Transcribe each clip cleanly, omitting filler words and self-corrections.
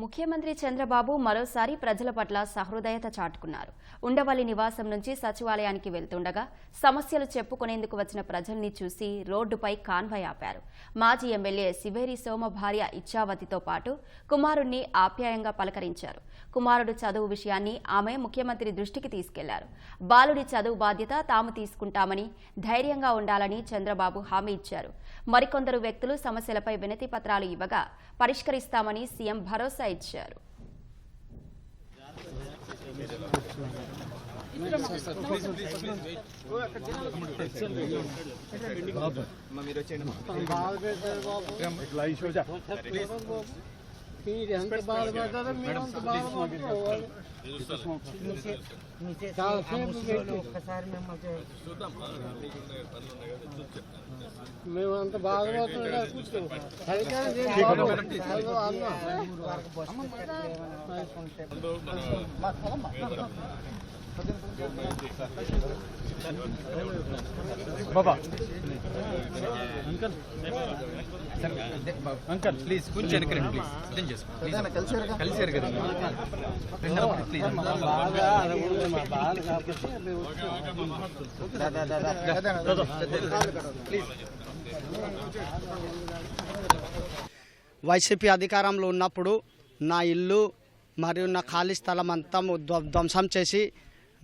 ముఖ్యమంత్రి చంద్రబాబు మరోసారి ప్రజల పట్ల సహృదయత చాటుకున్నారు. ఉండవల్లి నివాసం నుంచి సచివాలయానికి వెళ్తుండగా సమస్యలు చెప్పుకునేందుకు వచ్చిన ప్రజల్ని చూసి రోడ్డుపై కాన్వాయ్ ఆపారు. మాజీ ఎమ్మెల్యే శివేరి సోమ భార్య ఇచ్చావతితో పాటు కుమారుణ్ణి ఆప్యాయంగా పలకరించారు. కుమారుడు చదువు విషయాన్ని ఆమె ముఖ్యమంత్రి దృష్టికి తీసుకెళ్లారు. బాలుడి చదువు బాధ్యత తాము తీసుకుంటామని, ధైర్యంగా ఉండాలని చంద్రబాబు హామీ ఇచ్చారు. మరికొందరు వ్యక్తులు సమస్యలపై వినతి పత్రాలు ఇవ్వగా పరిష్కరిస్తామని సీఎం భరోసా ఇచ్చారు. మేమంత బాధపడుతున్నాం. బాబా అంకల్ ప్లీజ్ కొంచెం వెనకరండి ప్లీజ్. అర్థం చేసుకోండి కలిసారు కదా ప్లీజ్. వైసీపీ అధికారంలో ఉన్నప్పుడు నా ఇల్లు మరియు నా ఖాళీ స్థలం అంతా ధ్వంసం చేసి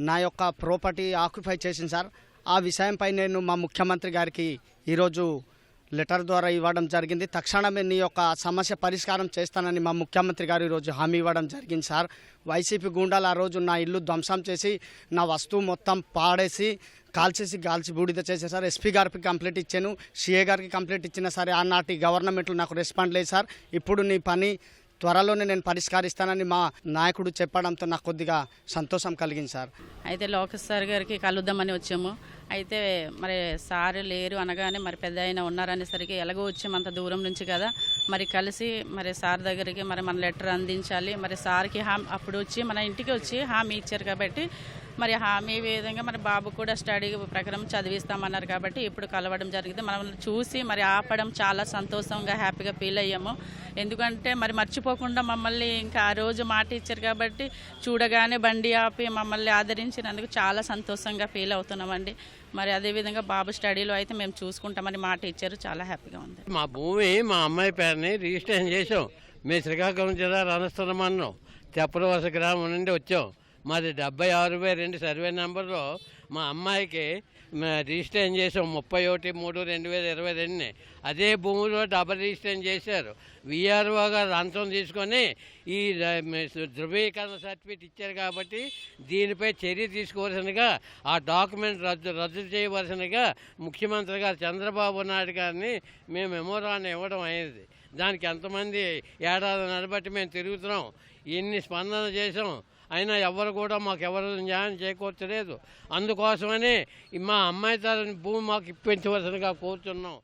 నా యొక్క ప్రాపర్టీ ఆక్యుపై చేసింది సార్. ఆ విషయంపై నేను మా ముఖ్యమంత్రి గారికి ఈరోజు లెటర్ ద్వారా ఇవ్వడం జరిగింది. తక్షణమే నీ యొక్క సమస్య పరిష్కారం చేస్తానని మా ముఖ్యమంత్రి గారు ఈరోజు హామీ ఇవ్వడం జరిగింది సార్. వైసీపీ గుండాలు ఆ రోజు నా ఇల్లు ధ్వంసం చేసి నా వస్తువు మొత్తం పాడేసి కాల్చి బూడిద చేశారు సార్. ఎస్పీ గారికి కంప్లైంట్ ఇచ్చాను, సిఏ గారికి కంప్లైంట్ ఇచ్చినా సరే ఆనాటి గవర్నమెంట్లో నాకు రెస్పాండ్ లేదు సార్. ఇప్పుడు నీ పని త్వరలోనే నేను పరిష్కరిస్తానని మా నాయకుడు చెప్పడంతో నాకు కొద్దిగా సంతోషం కలిగింది సార్. అయితే లోకేష్ సార్ గారికి కలుద్దామని వచ్చాము. అయితే మరి సార్ లేరు అనగానే మరి పెద్ద ఆయన ఉన్నారనేసరికి ఎలాగో వచ్చాము అంత దూరం నుంచి కదా, మరి కలిసి మరి సార్ దగ్గరికి మరి మన లెటర్ అందించాలి. మరి సార్కి అప్పుడు వచ్చి మన ఇంటికి వచ్చి హామీ ఇచ్చారు కాబట్టి మరి హామీ విధంగా మరి బాబు కూడా స్టడీ ప్రకారం చదివిస్తామన్నారు కాబట్టి ఇప్పుడు కలవడం జరిగింది. మనం చూసి మరి ఆపడం చాలా సంతోషంగా హ్యాపీగా ఫీల్ అయ్యాము. ఎందుకంటే మరి మర్చిపోకుండా మమ్మల్ని ఇంకా ఆ రోజు మాట ఇచ్చారు కాబట్టి చూడగానే బండి ఆపి మమ్మల్ని ఆదరించినందుకు చాలా సంతోషంగా ఫీల్ అవుతున్నామండి. మరి అదేవిధంగా బాబు స్టడీలో అయితే మేము చూసుకుంటామని మాట ఇచ్చారు, చాలా హ్యాపీగా ఉంది. మా భూమి మా అమ్మాయి పేరుని రిజిస్ట్రేషన్ చేసాం. మేము శ్రీకాకుళం జిల్లా రణస్థలమన్నాం తెప్పలవలస గ్రామం నుండి వచ్చాం. మాది 76/2 సర్వే నెంబర్లో మా అమ్మాయికి రిజిస్ట్రేషన్ చేసాం 31/3/2022. అదే భూమిలో డబల్ రిజిస్ట్రేషన్ చేశారు. విఆర్ఓ గారు లంచం తీసుకొని ఈ ధృవీకరణ సర్టిఫికేట్ ఇచ్చారు కాబట్టి దీనిపై చర్య తీసుకోవాల్సినగా ఆ డాక్యుమెంట్ రద్దు చేయవలసినగా ముఖ్యమంత్రి గారు చంద్రబాబు నాయుడు గారిని మేము మెమోరాన్ని ఇవ్వడం అయింది. దానికి ఎంతమంది ఏడాది నిలబట్టి మేము తిరుగుతున్నాం, ఎన్ని స్పందన చేసాం, అయినా ఎవరు కూడా మాకు ఎవరు న్యాయం చేకూర్చలేదు. అందుకోసమని మా అమ్మాయి తరని భూమి మాకు ఇప్పించవలసినగా కోరుతున్నాం.